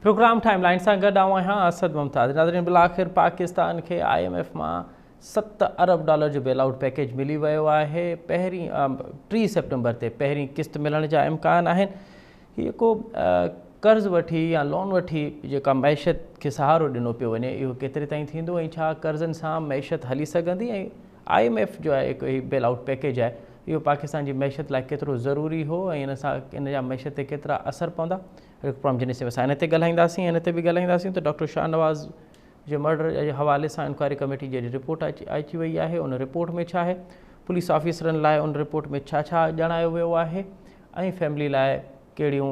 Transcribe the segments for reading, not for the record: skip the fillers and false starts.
Programme timeline से गॾु आहियां असद मुमताज़। नाज़रीन, बिलाखिर पाकिस्तान के IMF मां $7 अरब जो बेल-आउट पैकेज मिली वियो आहे। पहिरीं 3 सेप्टेम्बर ते पहिरीं किस्त मिलण जा इम्कान आहिनि। हीअ को कर्ज़ वठी या लोन वठी जेका मैशत खे सहारो ॾिनो पियो वञे, इहो केतिरे ताईं थींदो ऐं छा कर्ज़नि सां मैशत हली सघंदी? ऐं IMF जो आहे हिकु बेल-आउट पैकेज आहे, इहो पाकिस्तान जी मैशत लाइ केतिरो ज़रूरी हो ऐं इन सां इन जा मैशत ते केतिरा असर पवंदा? प्रोग्राम जिन से असां इन ते ॻाल्हाईंदासीं। इन ते बि ॻाल्हाईंदासीं त डॉक्टर शाहनवाज़ जे मर्डर जे हवाले सां इंक्वायरी कमेटी जी रिपोर्ट अची वई आहे। उन रिपोर्ट में छा आहे, पुलिस ऑफिसरनि लाइ उन रिपोर्ट में छा छा ॼाणायो वियो आहे ऐं फैमिली लाइ कहिड़ियूं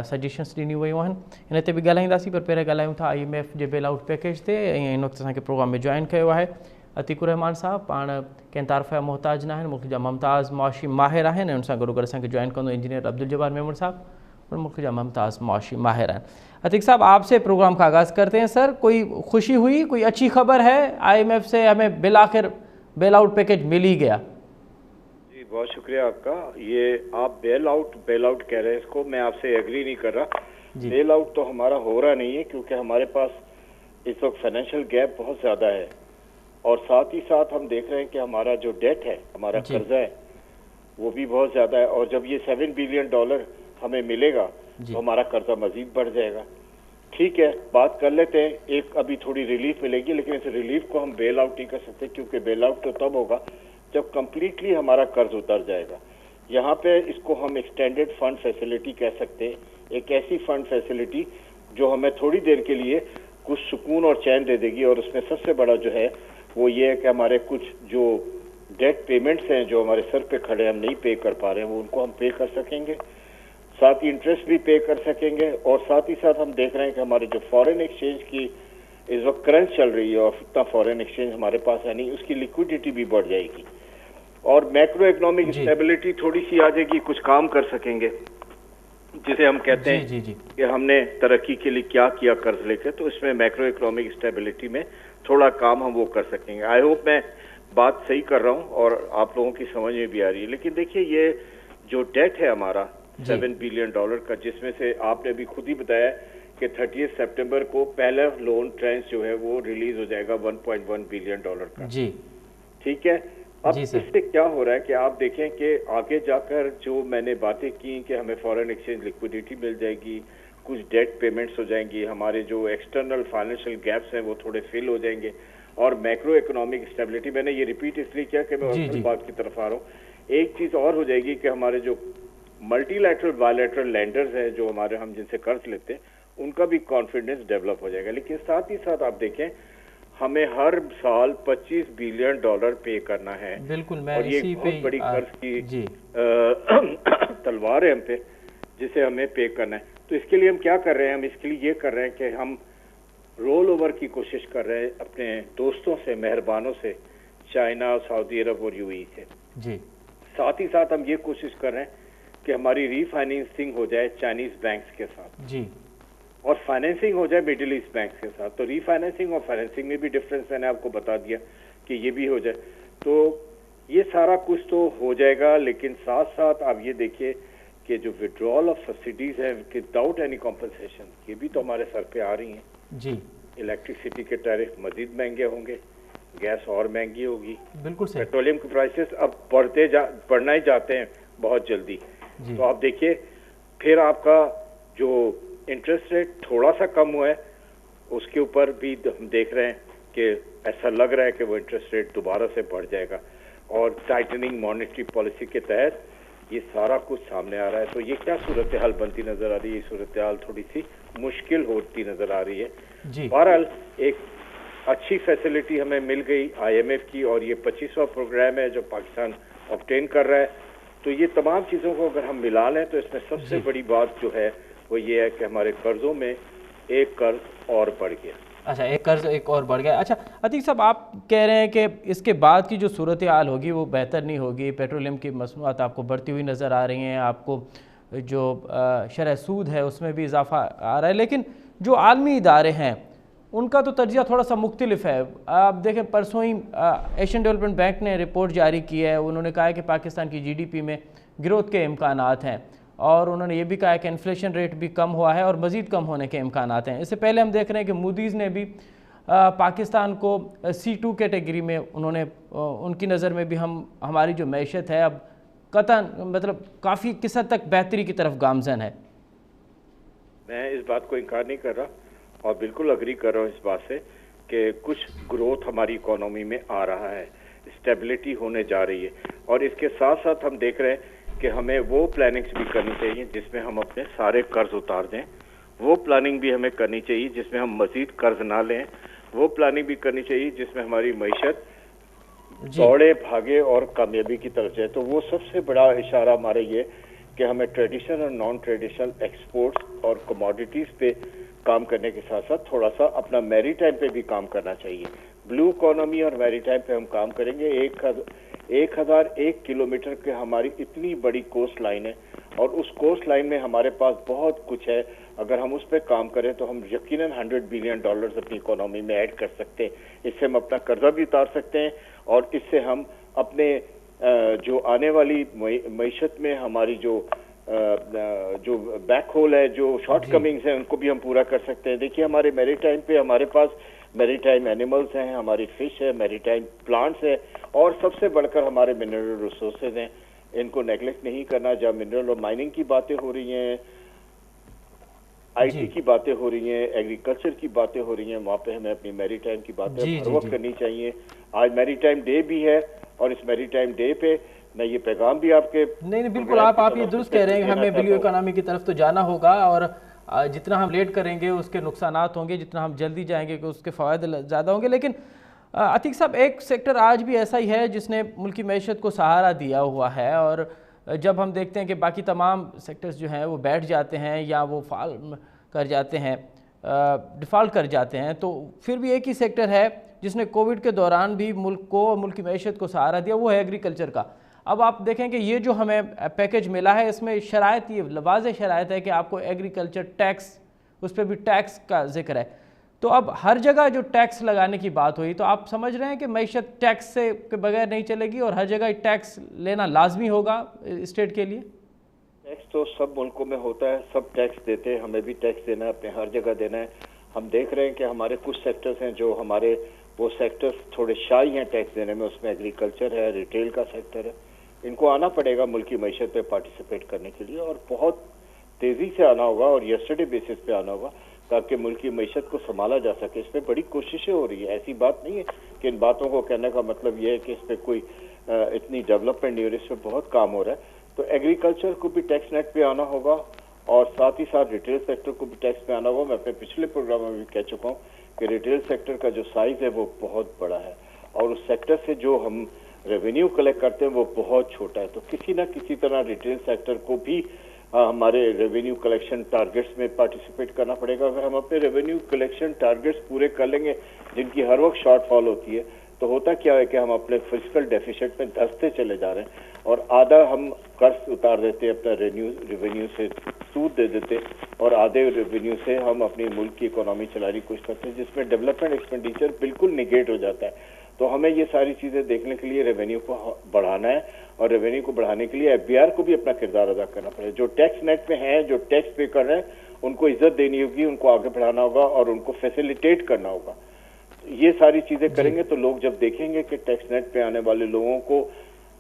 सजेशन्स ॾिनियूं वियूं आहिनि, इन ते बि ॻाल्हाईंदासीं। पर पहिरियों ॻाल्हायूं था IMF जे बेल-आउट पैकेज ते। ऐं इन वक़्तु असांखे प्रोग्राम में जॉइन कयो आहे अतीकुर रहमान साहब। पाण कंहिं तारफ़ा मोहताज न आहिनि, मुल्क जा मुमताज़ मुआशी माहिर आहिनि। ऐं उन सां गॾोगॾु असांखे जॉइन कंदो इंजीनियर अब्दुल जब्बार मेमन साहब, और मुल्क जा मुमताज़ मुआशी माहिर हैं। अतीक साहब, आपसे प्रोग्राम का आगाज़ करते हैं। सर, कोई खुशी हुई, कोई अच्छी खबर है? IMF से हमें बिलाखिर बेल आउट पैकेज मिल ही गया। जी, बहुत शुक्रिया आपका। ये आप बेल आउट कह रहे हैं, इसको मैं आपसे एग्री नहीं कर रहा। बेल आउट तो हमारा हो रहा नहीं है, क्योंकि हमारे पास इस वक्त फाइनेंशियल गैप बहुत ज़्यादा है, और साथ ही साथ हम देख रहे हैं कि हमारा जो डेट है, हमारा कर्जा है, वो भी बहुत ज़्यादा है। और जब ये $7 बिलियन हमें मिलेगा तो हमारा कर्जा मजीद बढ़ जाएगा। ठीक है, बात कर लेते हैं, एक अभी थोड़ी रिलीफ मिलेगी, लेकिन इस रिलीफ को हम बेल आउट नहीं कर सकते, क्योंकि बेल आउट तो तब होगा जब कंप्लीटली हमारा कर्ज उतर जाएगा। यहाँ पे इसको हम एक्सटेंडेड फंड फैसिलिटी कह सकते हैं, एक ऐसी फंड फैसिलिटी जो हमें थोड़ी देर के लिए कुछ सुकून और चैन दे देगी। और उसमें सबसे बड़ा जो है वो ये है कि हमारे कुछ जो डेट पेमेंट्स हैं जो हमारे सर पे खड़े हम नहीं पे कर पा रहे हैं, वो उनको हम पे कर सकेंगे, साथ ही इंटरेस्ट भी पे कर सकेंगे। और साथ ही साथ हम देख रहे हैं कि हमारे जो फॉरेन एक्सचेंज की इस वक्त करंट चल रही है, और इतना फॉरेन एक्सचेंज हमारे पास है नहीं, उसकी लिक्विडिटी भी बढ़ जाएगी, और मैक्रो इकोनॉमिक स्टेबिलिटी थोड़ी सी आ जाएगी, कुछ काम कर सकेंगे, जिसे हम कहते हैं कि हमने तरक्की के लिए क्या किया कर्ज लेकर, तो इसमें मैक्रो इकोनॉमिक स्टेबिलिटी में थोड़ा काम हम वो कर सकेंगे। आई होप मैं बात सही कर रहा हूँ और आप लोगों की समझ में भी आ रही है। लेकिन देखिए, ये जो डेट है हमारा $7 बिलियन का, जिसमें से आपने अभी खुद ही बताया कि 30 सितंबर को पहला लोन ट्रांच जो है वो रिलीज हो जाएगा $1.1 बिलियन का। जी ठीक है। अब इससे क्या हो रहा है कि आप देखें कि आगे जाकर जो मैंने बातें की कि हमें फॉरेन एक्सचेंज लिक्विडिटी मिल जाएगी, कुछ डेट पेमेंट्स हो जाएंगी, हमारे जो एक्सटर्नल फाइनेंशियल गैप्स हैं वो थोड़े फिल हो जाएंगे, और मैक्रो इकोनॉमिक स्टेबिलिटी, मैंने ये रिपीट इसलिए किया कि मैं असल बात की तरफ आ रहा हूँ। एक चीज और हो जाएगी कि हमारे जो मल्टीलैटरल बायलैटरल लैंडर्स हैं जो हमारे हम जिनसे कर्ज लेते हैं, उनका भी कॉन्फिडेंस डेवलप हो जाएगा। लेकिन साथ ही साथ आप देखें, हमें हर साल $25 बिलियन पे करना है। बिल्कुल, और ये बहुत बड़ी कर्ज की तलवार है हम पे, जिसे हमें पे करना है। तो इसके लिए हम क्या कर रहे हैं? हम इसके लिए ये कर रहे हैं कि हम रोल ओवर की कोशिश कर रहे हैं अपने दोस्तों से, मेहरबानों से, चाइना, सऊदी अरब और UAE से। जी। साथ ही साथ हम ये कोशिश कर रहे हैं कि हमारी रीफाइनेंसिंग हो जाए चाइनीज बैंक्स के साथ, जी, और फाइनेंसिंग हो जाए मिडिल ईस्ट बैंक्स के साथ। तो रीफाइनेंसिंग और फाइनेंसिंग में भी डिफरेंस मैंने आपको बता दिया कि ये भी हो जाए, तो ये सारा कुछ तो हो जाएगा। लेकिन साथ साथ आप ये देखिए कि जो विड्रॉल ऑफ सब्सिडीज है विदाउट एनी कॉम्पनसेशन, ये भी तो हमारे सर पे आ रही हैं। जी। इलेक्ट्रिसिटी के टैरिफ मजीद महंगे होंगे, गैस और महंगी होगी, बिल्कुल सही, पेट्रोलियम के प्राइसेस अब बढ़ना ही जाते हैं बहुत जल्दी। तो आप देखिए, फिर आपका जो इंटरेस्ट रेट थोड़ा सा कम हुआ है, उसके ऊपर भी हम देख रहे हैं कि ऐसा लग रहा है कि वो इंटरेस्ट रेट दोबारा से बढ़ जाएगा, और टाइटनिंग मॉनेटरी पॉलिसी के तहत ये सारा कुछ सामने आ रहा है। तो ये क्या सूरत हाल बनती नजर आ रही है? सूरत हाल थोड़ी सी मुश्किल होती नजर आ रही है। बहरहाल एक अच्छी फैसिलिटी हमें मिल गई IMF की, और ये 25वां प्रोग्राम है जो पाकिस्तान ऑब्टेन कर रहा है। तो ये तमाम चीज़ों को अगर हम मिला लें तो इसमें सबसे बड़ी बात जो है वो ये है कि हमारे कर्जों में एक कर्ज और बढ़ गया। अच्छा, एक कर्ज एक और बढ़ गया। अच्छा अतीक साहब, आप कह रहे हैं कि इसके बाद की जो सूरत हाल होगी वो बेहतर नहीं होगी, पेट्रोलियम की मसनूआत आपको बढ़ती हुई नज़र आ रही हैं, आपको जो शरह सूद है उसमें भी इजाफा आ रहा है, लेकिन जो आलमी इदारे हैं उनका तो तजिया थोड़ा सा मुख्तलिफ है। आप देखें, परसों ही एशियन डेवलपमेंट बैंक ने रिपोर्ट जारी की है, उन्होंने कहा है कि पाकिस्तान की GDP में ग्रोथ के इम्कानात हैं। اور انہوں نے یہ بھی کہا کہ انفلیشن ریٹ بھی کم ہوا ہے اور مزید کم ہونے کے امکانات ہیں۔ اس سے پہلے ہم دیکھ رہے ہیں کہ مودیز نے بھی پاکستان کو C2 کیٹیگری میں انہوں نے ان کی نظر میں بھی ہماری جو معیشت ہے اب قطعاً مطلب کافی کس حد تک بہتری کی طرف گامزن ہے۔ میں اس بات کو انکار نہیں کر رہا اور بالکل اگری کر رہا ہوں اس بات سے کہ کچھ گروتھ ہماری اکانومی میں آ رہا ہے، اسٹیبلٹی ہونے جا رہی ہے، اور اس کے ساتھ ساتھ ہم دیکھ رہے ہیں کہ ہمیں وہ پلاننگز بھی کرنی چاہیے جس میں ہم اپنے سارے قرض اتار دیں، وہ پلاننگ بھی ہمیں کرنی چاہیے جس میں ہم مزید قرض نہ لیں، وہ پلاننگ بھی کرنی چاہیے جس میں ہماری معیشت دوڑے بھاگے اور کامیابی کی طرف جائے۔ تو وہ سب سے بڑا اشارہ ہمارا یہ کہ ہمیں ٹریڈیشنل اور نان ٹریڈیشنل ایکسپورٹس اور کموڈیٹیز پہ کام کرنے کے ساتھ ساتھ تھوڑا سا اپنا میری ٹائم پہ بھی کام کرنا چاہیے۔ بلو اکانومی اور میری ٹائم پہ ہم کام کریں گے۔ 1001 کلومیٹر کے ہماری اتنی بڑی کوسٹ لائن ہے اور اس کوسٹ لائن میں ہمارے پاس بہت کچھ ہے، اگر ہم اس پہ کام کریں تو ہم یقیناً $100 بلین اپنی اکانومی میں ایڈ کر سکتے ہیں۔ اس سے ہم اپنا قرضہ بھی اتار سکتے ہیں اور اس سے ہم اپنے جو آنے والی معیشت میں ہماری جو بیک ہول ہے، جو شارٹ کمنگز ہیں، ان کو بھی ہم پورا کر سکتے ہیں۔ دیکھیے ہمارے میری ٹائم پہ ہمارے پاس میری ٹائم اینیملز ہیں، ہماری فش ہے، میری ٹائم پلانٹس ہے، اور سب سے بڑھ کر ہمارے منرل ریسورسز ہیں۔ ان کو نیگلیکٹ نہیں کرنا۔ جہاں منرل اور مائننگ کی باتیں ہو رہی ہیں، IT کی باتیں ہو رہی ہیں، ایگریکلچر کی باتیں ہو رہی ہیں، وہاں پہ ہمیں اپنی میری ٹائم کی باتیں ہر وقت کرنی چاہیے۔ آج میری ٹائم ڈے بھی ہے اور اس میری ٹائم ڈے پہ میں یہ پیغام بھی آپ کے نہیں بالکل آپ یہ درست کہہ رہے ہیں کہ ہمیں بلیو اکانومی کی طرف تو جانا ہوگا، اور جتنا ہم لیٹ کریں گے اس کے نقصانات ہوں گے، جتنا ہم جلدی جائیں گے کہ اس کے فوائد زیادہ ہوں گے۔ لیکن عتیق صاحب ایک سیکٹر آج بھی ایسا ہی ہے جس نے ملکی معیشت کو سہارا دیا ہوا ہے، اور جب ہم دیکھتے ہیں کہ باقی تمام سیکٹرز جو ہیں وہ بیٹھ جاتے ہیں یا وہ فعال کر جاتے ہیں، ڈیفالٹ کر جاتے ہیں، تو پھر بھی ایک ہی سیکٹر ہے جس نے کووڈ کے دوران بھی ملک کو ملکی معیشت کو سہارا دیا، وہ ہے ایگریکلچر کا۔ اب آپ دیکھیں کہ یہ جو ہمیں پیکیج ملا ہے اس میں شرائط، یہ واضح شرائط ہے کہ آپ کو ایگریکلچر ٹیکس، اس پہ بھی ٹیکس کا ذکر ہے۔ تو اب ہر جگہ جو ٹیکس لگانے کی بات ہوئی تو آپ سمجھ رہے ہیں کہ معیشت ٹیکس سے کے بغیر نہیں چلے گی اور ہر جگہ ٹیکس لینا لازمی ہوگا اسٹیٹ کے لیے؟ ٹیکس تو سب ملکوں میں ہوتا ہے، سب ٹیکس دیتے ہیں، ہمیں بھی ٹیکس دینا ہے، اپنے ہر جگہ دینا ہے۔ ہم دیکھ رہے ہیں کہ ہمارے کچھ سیکٹرز ہیں جو ہمارے وہ سیکٹرز تھوڑے شائی ہیں ٹیکس دینے میں، اس میں ایگریکلچر ہے، ریٹیل کا سیکٹر ہے۔ ان کو آنا پڑے گا ملکی معیشت پہ پارٹیسپیٹ کرنے کے لیے، اور بہت تیزی سے آنا ہوگا اور یسٹرڈے بیسس پہ آنا ہوگا تاکہ ملکی معیشت کو سنبھالا جا سکے۔ اس پہ بڑی کوششیں ہو رہی ہیں، ایسی بات نہیں ہے کہ ان باتوں کو کہنے کا مطلب یہ ہے کہ اس پہ کوئی اتنی ڈیولپمنٹ نہیں ہو رہی، اس پہ بہت کام ہو رہا ہے۔ تو ایگریکلچر کو بھی ٹیکس نیٹ پہ آنا ہوگا اور ساتھ ہی ساتھ ریٹیل سیکٹر کو بھی ٹیکس پہ آنا ہوگا۔ میں اپنے پچھلے پروگرام میں بھی کہہ چکا ہوں کہ ریٹیل سیکٹر کا جو سائز ہے وہ بہت بڑا ہے اور اس سیکٹر سے جو ہم ریونیو کلیکٹ کرتے ہیں وہ بہت چھوٹا ہے۔ تو کسی نہ کسی طرح ریٹیل سیکٹر کو بھی ہمارے ریونیو کلیکشن ٹارگٹس میں پارٹیسپیٹ کرنا پڑے گا۔ اگر ہم اپنے ریونیو کلیکشن ٹارگٹس پورے کر لیں گے جن کی ہر وقت شارٹ فال ہوتی ہے تو ہوتا کیا ہے کہ ہم اپنے فزیکل ڈیفیسٹ میں دھستے چلے جا رہے ہیں اور آدھا ہم قرض اتار دیتے اپنا ریونیو سے سود دے دیتے اور آدھے ریونیو سے ہم اپنی ملک کی اکانومی چلانے کی کوشش کرتے ہیں جس میں ڈیولپمنٹ ایکسپینڈیچر بالکل نیگیٹ ہو جاتا ہے۔ تو ہمیں یہ ساری چیزیں دیکھنے کے لیے ریونیو کو بڑھانا ہے اور ریونیو کو بڑھانے کے لیے FBR کو بھی اپنا کردار ادا کرنا پڑے گا۔ جو ٹیکس نیٹ پہ ہیں، جو ٹیکس پے کر رہے ہیں، ان کو عزت دینی ہوگی، ان کو آگے بڑھانا ہوگا اور ان کو فیسیلیٹیٹ کرنا ہوگا۔ یہ ساری چیزیں کریں گے تو لوگ جب دیکھیں گے کہ ٹیکس نیٹ پہ آنے والے لوگوں کو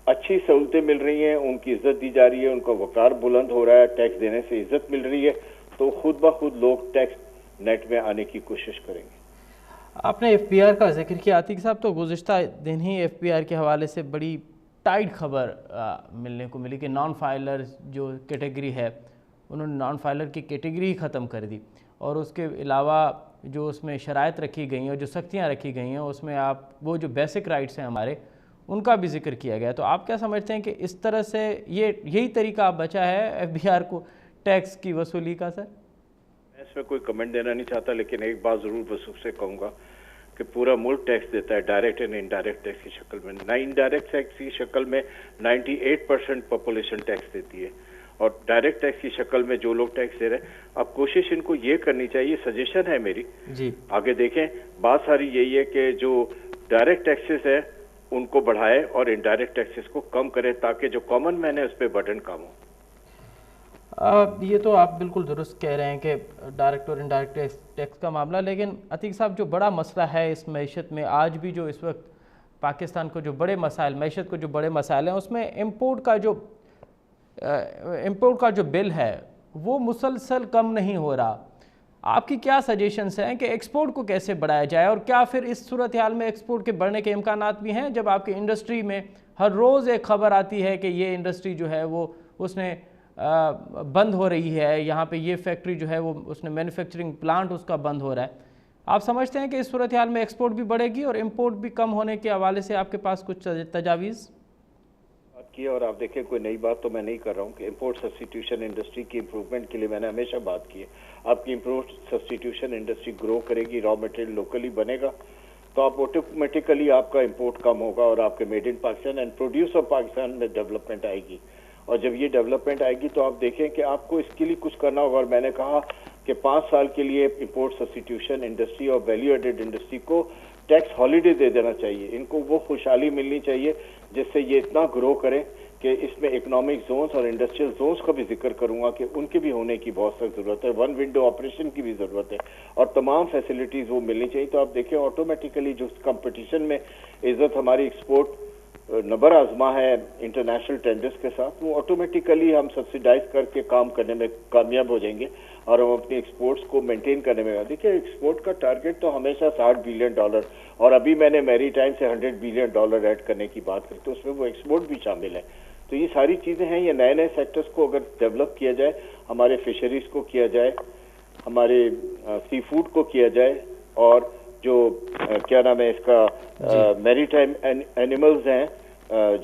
اچھی سہولتیں مل رہی ہیں، ان کی عزت دی جا رہی ہے، ان کا وقار بلند ہو رہا ہے، ٹیکس دینے سے عزت مل رہی ہے، تو خود بخود لوگ ٹیکس نیٹ میں آنے کی کوشش کریں گے۔ آپ نے FBR کا ذکر کیا عتیق صاحب، تو گزشتہ دن ہی FBR کے حوالے سے بڑی ٹائٹ خبر ملنے کو ملی کہ نان فائلر جو کیٹیگری ہے انہوں نے نان فائلر کی کیٹیگری ہی ختم کر دی، اور اس کے علاوہ جو اس میں شرائط رکھی گئی ہیں اور جو سختیاں رکھی گئی ہیں اس میں آپ وہ جو بیسک رائٹس ہیں ہمارے ان کا بھی ذکر کیا گیا۔ تو آپ کیا سمجھتے ہیں کہ اس طرح سے یہی طریقہ بچا ہے FBR کو ٹیکس کی وصولی کا؟ سر میں اس میں کوئی کمنٹ دینا نہیں چاہتا، لیکن ایک بات ضرور بس سے کہوں گا کہ پورا ملک ٹیکس دیتا ہے، ڈائریکٹ اینڈ انڈائریکٹ ٹیکس کی شکل میں۔ انڈائریکٹ ٹیکس کی شکل میں 98% پاپولیشن ٹیکس دیتی ہے اور ڈائریکٹ ٹیکس کی شکل میں جو لوگ ٹیکس دے رہے ہیں، اب کوشش ان کو یہ کرنی چاہیے، سجیشن ہے میری جی آگے دیکھیں، بات ساری یہی ہے کہ جو ڈائریکٹ ٹیکسز ہے ان کو بڑھائے اور انڈائریکٹ ٹیکسز کو کم کرے تاکہ جو کامن مین ہے اس پہ برڈن کم ہو۔ یہ تو آپ بالکل درست کہہ رہے ہیں کہ ڈائریکٹ اور انڈائریکٹ ٹیکس کا معاملہ، لیکن عتیق صاحب جو بڑا مسئلہ ہے اس معیشت میں آج بھی، جو اس وقت پاکستان کو جو بڑے مسائل، معیشت کو جو بڑے مسائل ہیں، اس میں امپورٹ کا جو بل ہے وہ مسلسل کم نہیں ہو رہا۔ آپ کی کیا سجیشنز ہیں کہ ایکسپورٹ کو کیسے بڑھایا جائے، اور کیا پھر اس صورتحال میں ایکسپورٹ کے بڑھنے کے امکانات بھی ہیں جب آپ کی انڈسٹری میں ہر روز ایک خبر آتی ہے کہ یہ انڈسٹری جو ہے وہ اس نے بند ہو رہی ہے، یہاں پہ یہ فیکٹری جو ہے وہ اس نے مینوفیکچرنگ پلانٹ اس کا بند ہو رہا ہے؟ آپ سمجھتے ہیں کہ اس صورتحال میں ایکسپورٹ بھی بڑھے گی اور امپورٹ بھی کم ہونے کے حوالے سے آپ کے پاس کچھ تجاویز بات کی؟ اور آپ دیکھیں کوئی نئی بات تو میں نہیں کر رہا ہوں کہ امپورٹ سبسٹیٹیوشن انڈسٹری کی امپروومنٹ کے لیے میں نے ہمیشہ بات کی ہے۔ آپ کی امپورٹ سبسٹیٹیوشن انڈسٹری گرو کرے گی، را مٹیریل لوکلی بنے گا تو آپ آٹومیٹیکلی آپ کا امپورٹ کم ہوگا اور آپ کے made in Pakistan and produce of Pakistan میں ڈیولپمنٹ آئے گی۔ اور جب یہ ڈیولپمنٹ آئے گی تو آپ دیکھیں کہ آپ کو اس کے لیے کچھ کرنا ہوگا، اور میں نے کہا کہ 5 سال کے لیے امپورٹ سبسٹیٹیوشن انڈسٹری اور ویلیو ایڈڈ انڈسٹری کو ٹیکس ہالیڈے دے دینا چاہیے، ان کو وہ خوشحالی ملنی چاہیے جس سے یہ اتنا گرو کرے کہ اس میں اکنامک زونز اور انڈسٹریل زونز کا بھی ذکر کروں گا کہ ان کے بھی ہونے کی بہت سخت ضرورت ہے، ون ونڈو آپریشن کی بھی ضرورت ہے، اور تمام فیسلٹیز وہ ملنی چاہیے۔ تو آپ دیکھیں آٹومیٹیکلی جو کمپٹیشن میں عزت ہماری ایکسپورٹ نبر آزما ہے انٹرنیشنل ٹینڈرز کے ساتھ، وہ آٹومیٹیکلی ہم سبسیڈائز کر کے کام کرنے میں کامیاب ہو جائیں گے اور ہم اپنی ایکسپورٹس کو مینٹین کرنے میں۔ دیکھیں ایکسپورٹ کا ٹارگیٹ تو ہمیشہ $60 بلین، اور ابھی میں نے میری ٹائم سے $100 بلین ایڈ کرنے کی بات کی، تو اس میں وہ ایکسپورٹ بھی شامل ہے۔ تو یہ ساری چیزیں ہیں، یہ نئے نئے سیکٹرز کو اگر ڈیولپ کیا جائے، ہمارے فشریز کو کیا جائے، ہمارے سی فوڈ کو کیا جائے، اور جو کیا نام ہے اس کا میری ٹائم اینیملز ہیں،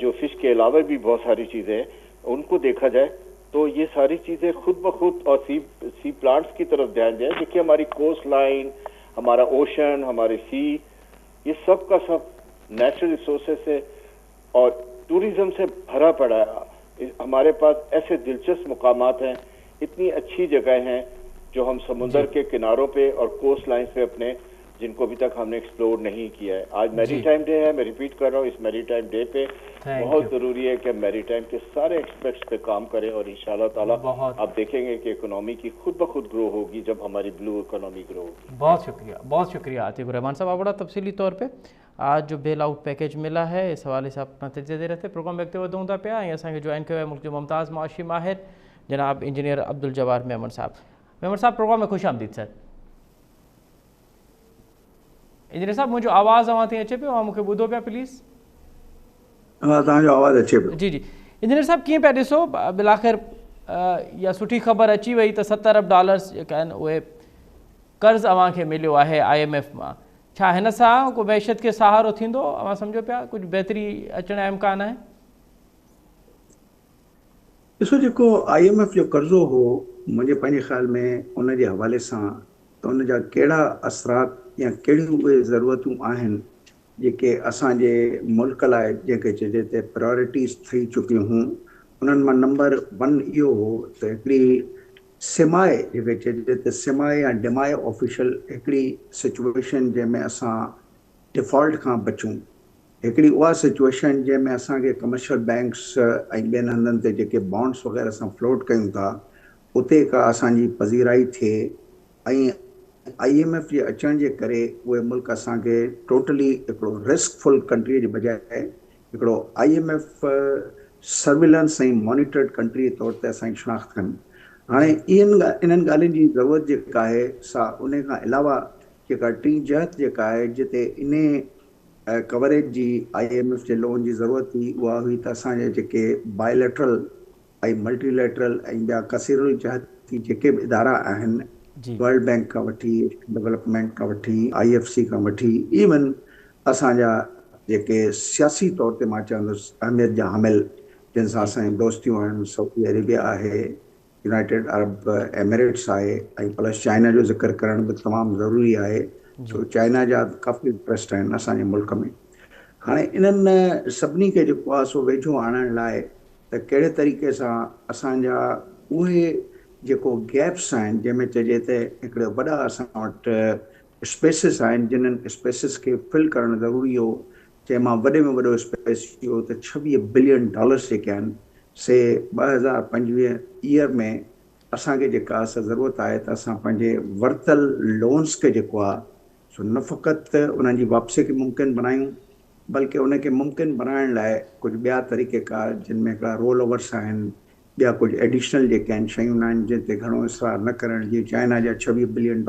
جو فش کے علاوہ بھی بہت ساری چیزیں ہیں، ان کو دیکھا جائے تو یہ ساری چیزیں خود بخود، اور سی پلانٹس کی طرف دھیان دیں۔ دیکھیے ہماری کوسٹ لائن، ہمارا اوشن، ہمارے سی، یہ سب کا سب نیچرل ریسورسز سے اور ٹوریزم سے بھرا پڑا ہے۔ ہمارے پاس ایسے دلچسپ مقامات ہیں، اتنی اچھی جگہیں ہیں جو ہم سمندر کے کناروں پہ اور کوسٹ لائنز پہ اپنے، جن کو ابھی تک ہم نے ایکسپلور نہیں کیا ہے۔ آج میری ٹائم ڈے ہے، میں ریپیٹ کر رہا ہوں، اس میری ٹائم ڈے پہ بہت ضروری ہے کہ ہم میری ٹائم کے سارے ایکسپیکٹس پہ کام کریں، اور انشاءاللہ تعالیٰ آپ دیکھیں گے کہ اکنامی کی خود بخود گرو ہوگی جب ہماری بلو اکنامی گرو ہوگی۔ بہت شکریہ عتیق الرحمان صاحب، بڑا تفصیلی طور پہ آج جو بیل آؤٹ پیکیج ملا ہے اس حوالے سے اپنا تجزیہ دے رہے تھے۔ پروگرام دیکھتے ہوئے دوں پہ آئیں اساں کے جوائن کیا ملک جو ممتاز معاشی ماہر جناب انجینئر عبدالجوار میمن صاحب۔ میمن صاحب پروگرام میں خوش آمدید سر۔ انجینئر صاحب مجھے آواز آواتی اچھے پہ وہاں مجھے بدھو پیا پلیز؟ جو آواز اچھے پہ جی انجینئر صاحب کیے پہ ڈسو بلاخر یا سٹھی خبر اچی وئی تو $70 ارب وہ قرض اوان کے ملو ہے IMF میں، چھا ہن سا کو معیشت کے سہارو تھیندو اوان سمجھو پیا کچھ بہتری اچن امکان ہے؟ ॾिसो जेको IMF जो कर्ज़ो हो मुंहिंजे पंहिंजे ख़्याल में उन जे हवाले सां त उन जा कहिड़ा असरात या कहिड़ियूं उहे ज़रूरतूं आहिनि जेके असांजे मुल्क लाइ जेके चइजे त प्रायोरिटीज़ थी चुकियूं हुयूं, उन्हनि मां नंबर 1 इहो हो त हिकिड़ी सिमाए जेके चइजे त सिमाए या डिमाए ऑफिशियल हिकिड़ी सिचुएशन जंहिंमें असां डिफॉल्ट खां बचूं, हिकिड़ी उहा सिचुएशन जंहिंमें असांखे कमर्शियल बैंक्स ऐं ॿियनि हंधनि ते जेके बॉन्ड्स वग़ैरह असां फ्लोट कयूं था उते का असांजी पज़ीराई थिए, ऐं IMF जे अचण जे करे उहे मुल्क असांखे टोटली हिकिड़ो रिस्कफुल कंट्रीअ जे बजाए हिकिड़ो IMF सर्विलेंस ऐं मॉनिटर्ड कंट्री जे तौर ते असांजी शनाख़्त कनि। हाणे इन्हनि ॻाल्हियुनि जी ज़रूरत जेका आहे सा उन खां अलावा जेका टी जहत जेका आहे जिते इन कवरेज जी IMF जे लोन जी ज़रूरत हुई उहा हुई त असांजे जेके बायोलेटरल ऐं मल्टीलेटरल ऐं ॿिया कसीरुल जहती जेके बि इदारा आहिनि, वर्ल्ड बैंक खां वठी, डेवलपमेंट खां वठी, IFC खां वठी, इवन असांजा जेके सियासी तौर ते मां चवंदुसि अहमियत जा हामिल जिन सां असांजी दोस्तियूं आहिनि, सऊदी अरेबिया आहे, यूनाइटेड अरब एमिरेट्स आहे, ऐं प्लस चाइना जो ज़िक्र करण बि तमामु ज़रूरी आहे छो चाइना जा काफ़ी इंट्रस्ट आहिनि असांजे मुल्क में। हाणे इन्हनि सभिनी खे जेको आहे सो वेझो आणण लाइ त कहिड़े तरीक़े सां असांजा उहे जेको गैप्स आहिनि जंहिंमें चइजे त हिकिड़े वॾा असां वटि स्पेसिस आहिनि जिन्हनि स्पेसिस खे फिल करणु ज़रूरी हो, जंहिंमां वॾे में वॾो स्पेस इहो त $26 बिलियन जेके आहिनि से 2025 ईयर में असांखे जेका ज़रूरत आहे त असां पंहिंजे वरितल लोन्स खे जेको आहे सो न फ़क़ति उन्हनि जी वापसी खे मुमकिन बनायूं, बल्कि उनखे मुमकिन बनाइण लाइ कुझु ॿिया तरीक़ेकार जिन में हिकिड़ा रोल ओवर्स आहिनि, ॿिया कुझु एडिशनल जेके आहिनि शयूं आहिनि जिन ते घणो इसरार न करण, जीअं चाइना जा $26 बिलियन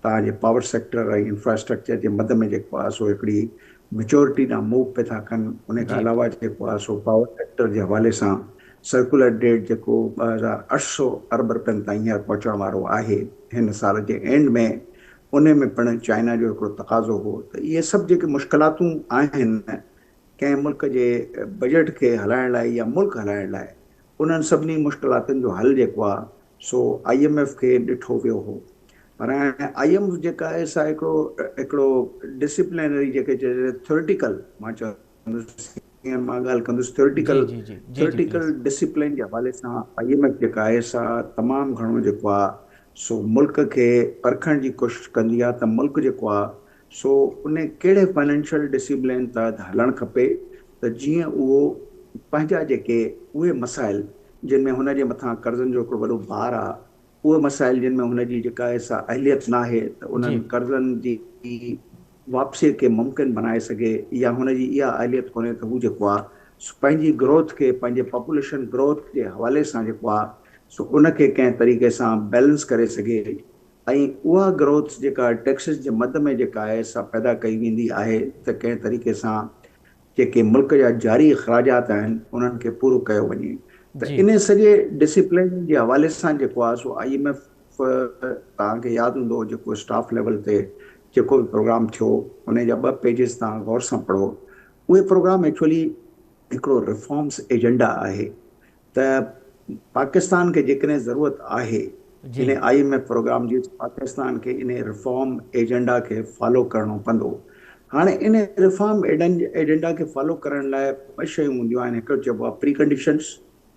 तव्हांजे पावर सेक्टर ऐं इंफ्रास्ट्रक्चर जे मद में जेको आहे सो हिकिड़ी मेच्योरिटी ॾांहुं मूव पिया था कनि। उन खां अलावा जेको आहे सो पावर सेक्टर जे हवाले सां सर्कुलर डेट जेको 2800 अरब रुपयनि ताईं हींअर पहुचण वारो आहे हिन साल जे एंड में, उन में पिणु चाइना जो हिकिड़ो तक़ाज़ो हो। त इहे सभु जेके मुश्किलातूं आहिनि कंहिं मुल्क जे बजट खे हलाइण लाइ या मुल्क हलाइण लाइ, उन्हनि सभिनी मुश्किलातुनि जो हल जेको आहे सो IMF खे ॾिठो वियो हो। पर हाणे IMF जेका आहे सा हिकिड़ो डिसिप्लिनरी जेके थ्योरेटिकल, मां चवंदुसि मां ॻाल्हि कंदुसि थ्योरेटिकल डिसिप्लिन जे हवाले सां IMF जेका आहे सा तमामु घणो जेको आहे सो मुल्क खे परखण जी कोशिश कंदी आहे त मुल्क जेको आहे सो उन कहिड़े फाइनेंशियल डिसिप्लिन तहत हलणु खपे त जीअं उहो पंहिंजा जेके उहे मसाइल जिन में हुनजे मथां कर्ज़नि जो हिकिड़ो वॾो भार आहे, उहे मसाइल जिन में हुनजी जेका आहे सा अहलियत न आहे त उन्हनि कर्ज़नि जी वापसीअ खे मुमकिन बनाए सघे, या हुनजी इहा अहलियत कोन्हे त हू जेको आहे पंहिंजी ग्रोथ खे पंहिंजे पॉपुलेशन ग्रोथ जे हवाले सां जेको आहे सो उनखे कंहिं तरीक़े सां बैलेंस करे सघे, ऐं उहा ग्रोथ जेका टैक्सिस जे मद में जेका आहे सा पैदा कई वेंदी आहे त कंहिं तरीक़े सां जेके मुल्क जा जारी अख़राजात आहिनि उन्हनि खे पूरो कयो वञे। त इन सॼे डिसिप्लिन जे हवाले सां जेको आहे सो IMF तव्हांखे यादि हूंदो जेको स्टाफ लेवल ते जेको बि प्रोग्राम थियो उन जा 2 पेजिस तव्हां गौर सां पढ़ो। उहे प्रोग्राम एक्चुअली हिकिड़ो रिफॉर्म्स एजेंडा आहे त पाकिस्तान खे जेकॾहिं ज़रूरत आहे इन IMF प्रोग्राम जी, पाकिस्तान खे इन रिफॉर्म एजेंडा खे फॉलो करणो पवंदो। हाणे इन रिफॉर्म एजेंडा खे फॉलो करण लाइ 2 शयूं हूंदियूं आहिनि। हिकिड़ो चइबो आहे प्री कंडीशन्स,